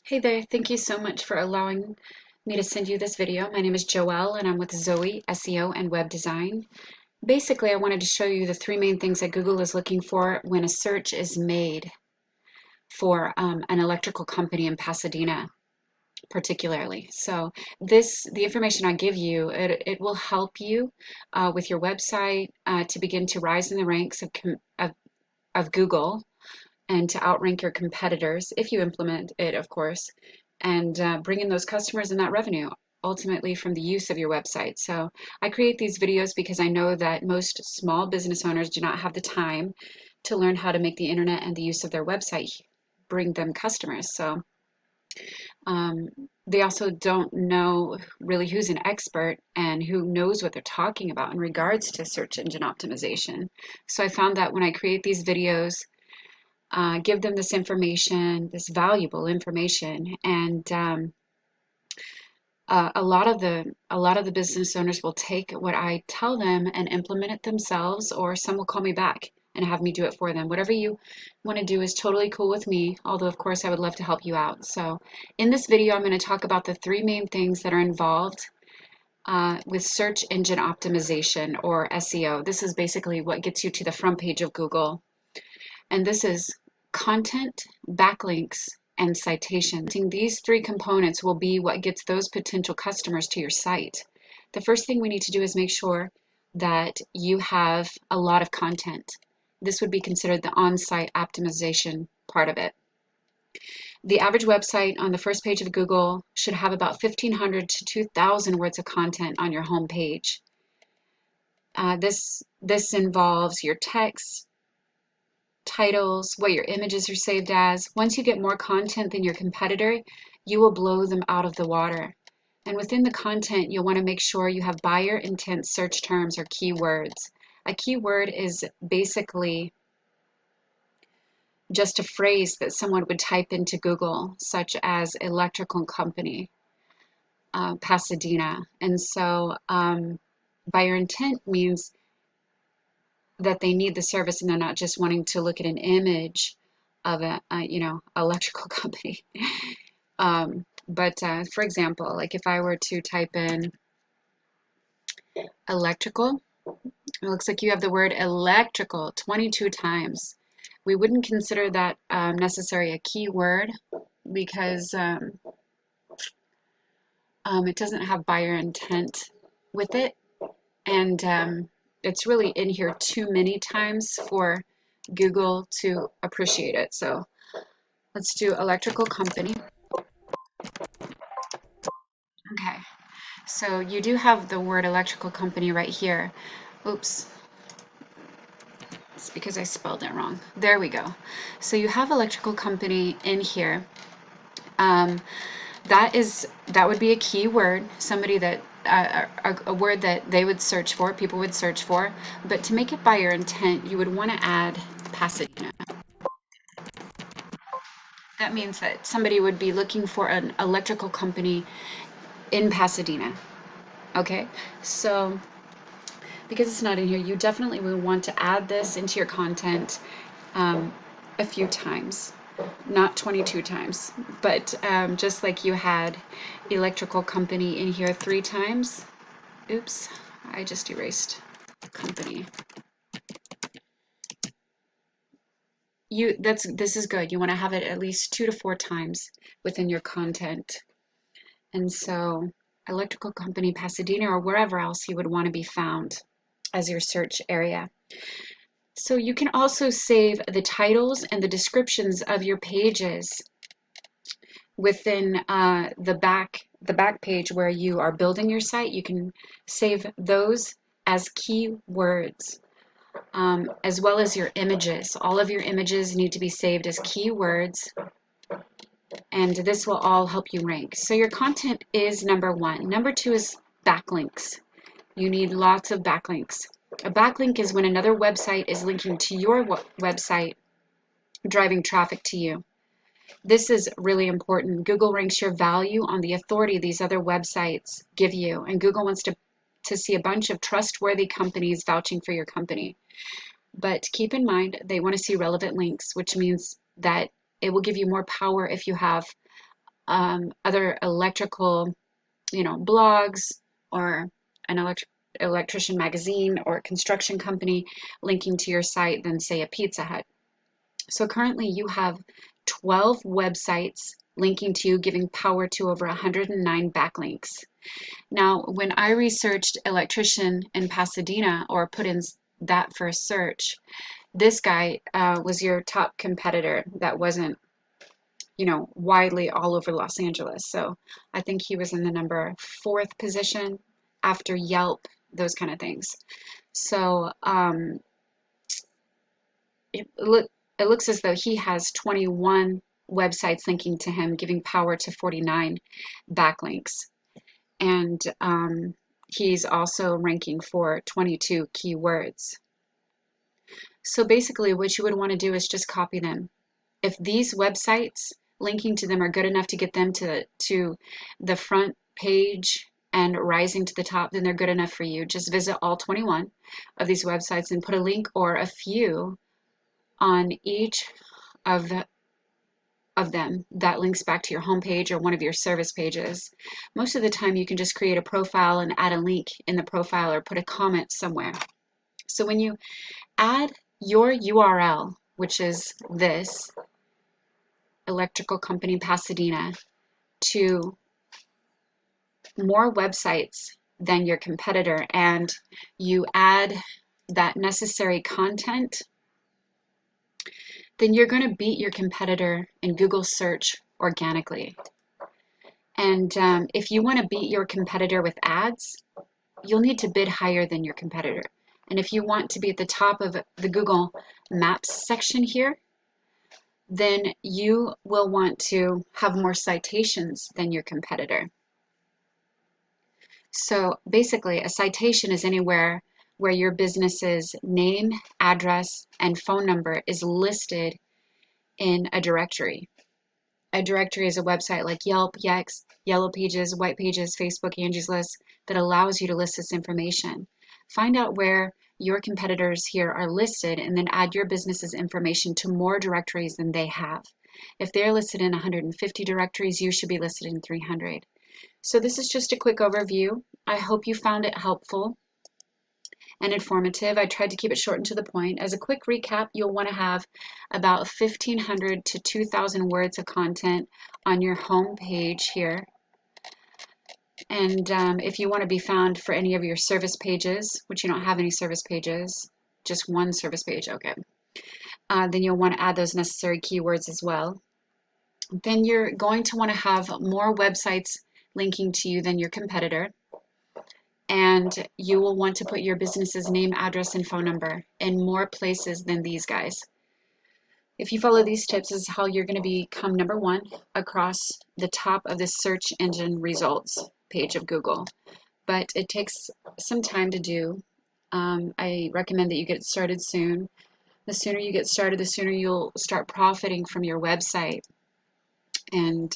Hey there, thank you so much for allowing me to send you this video. My name is Joelle and I'm with Zoe SEO and Web Design. Basically, I wanted to show you the three main things that Google is looking for when a search is made for an electrical company in Pasadena, particularly. So the information I give you, it will help you with your website to begin to rise in the ranks of Google and to outrank your competitors if you implement it, of course, and bring in those customers and that revenue ultimately from the use of your website. So I create these videos because I know that most small business owners do not have the time to learn how to make the internet and the use of their website bring them customers. So um, they also don't know really who's an expert and who knows what they're talking about in regards to search engine optimization. So I found that when I create these videos, give them this information, this valuable information, and a lot of the business owners will take what I tell them and implement it themselves, or some will call me back and have me do it for them. Whatever you want to do is totally cool with me, although of course I would love to help you out. So in this video, I'm going to talk about the three main things that are involved with search engine optimization, or SEO. This is basically what gets you to the front page of Google. And this is content, backlinks, and citations. These three components will be what gets those potential customers to your site. The first thing we need to do is make sure that you have a lot of content. This would be considered the on-site optimization part of it. The average website on the first page of Google should have about 1,500 to 2,000 words of content on your home page. This involves your text, titles, what your images are saved as. Once you get more content than your competitor, you will blow them out of the water. And within the content, you'll want to make sure you have buyer intent search terms or keywords. A keyword is basically just a phrase that someone would type into Google, such as electrical company, Pasadena. And so buyer intent means that they need the service and they're not just wanting to look at an image of electrical company. But for example, like if I were to type in electrical, it looks like you have the word electrical 22 times. We wouldn't consider that necessary a keyword because it doesn't have buyer intent with it. And it's really in here too many times for Google to appreciate it. So let's do electrical company. Okay, so you do have the word electrical company right here. Oops, it's because I spelled it wrong. There we go. So you have electrical company in here. That would be a key word, somebody that a word that they would search for, people would search for. But to make it buyer intent, you would want to add Pasadena. That means that somebody would be looking for an electrical company in Pasadena. Okay, so because it's not in here, you definitely will want to add this into your content a few times, not 22 times, but just like you had electrical company in here 3 times. Oops, I just erased company. This is good. You want to have it at least 2 to 4 times within your content. And so electrical company Pasadena or wherever else you would want to be found as your search area. So you can also save the titles and the descriptions of your pages within the back page where you are building your site. You can save those as keywords, as well as your images. All of your images need to be saved as keywords, and this will all help you rank. So your content is number 1. Number 2 is backlinks. You need lots of backlinks. A backlink is when another website is linking to your website, driving traffic to you. This is really important. Google ranks your value on the authority these other websites give you, and Google wants to see a bunch of trustworthy companies vouching for your company. But keep in mind, they want to see relevant links, which means that it will give you more power if you have other electrical, blogs, or an electrician magazine or construction company linking to your site than, say, a Pizza Hut. So currently you have 12 websites linking to you, giving power to over 109 backlinks. Now, when I researched electrician in Pasadena, or put in that for a search, this guy was your top competitor that wasn't, widely all over Los Angeles. So I think he was in the number 4th position after Yelp, those kind of things. So it looks as though he has 21 websites linking to him, giving power to 49 backlinks. And he's also ranking for 22 keywords. So basically what you would want to do is just copy them. If these websites linking to them are good enough to get them to the front page and rising to the top, then they're good enough for you. Just visit all 21 of these websites and put a link or a few on each of them that links back to your homepage or one of your service pages. Most of the time you can just create a profile and add a link in the profile or put a comment somewhere. So when you add your URL, which is this electrical company Pasadena, to more websites than your competitor, and you add that necessary content, then you're going to beat your competitor in Google search organically. And if you want to beat your competitor with ads, you'll need to bid higher than your competitor. And if you want to be at the top of the Google Maps section here, then you will want to have more citations than your competitor. So basically, a citation is anywhere where your business's name, address, and phone number is listed in a directory. A directory is a website like Yelp, Yext, Yellow Pages, White Pages, Facebook, Angie's List that allows you to list this information. Find out where your competitors here are listed and then add your business's information to more directories than they have. If they're listed in 150 directories, you should be listed in 300. So this is just a quick overview. I hope you found it helpful and informative. I tried to keep it short and to the point. As a quick recap, you'll want to have about 1,500 to 2,000 words of content on your home page here. And if you want to be found for any of your service pages, which you don't have any service pages, just one service page, okay, then you'll want to add those necessary keywords as well. Then you're going to want to have more websites linking to you than your competitor. And you will want to put your business's name, address, and phone number in more places than these guys. If you follow these tips, this is how you're going to become number 1 across the top of the search engine results page of Google. But it takes some time to do. I recommend that you get started soon. The sooner you get started, the sooner you'll start profiting from your website and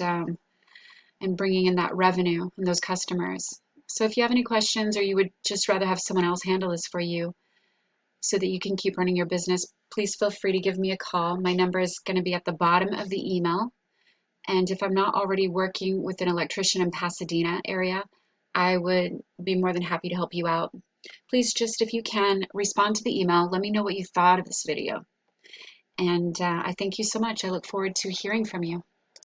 bringing in that revenue and those customers. So if you have any questions, or you would just rather have someone else handle this for you so that you can keep running your business, please feel free to give me a call. My number is going to be at the bottom of the email. And if I'm not already working with an electrician in Pasadena area, I would be more than happy to help you out. Please just, if you can, respond to the email. Let me know what you thought of this video. And I thank you so much. I look forward to hearing from you.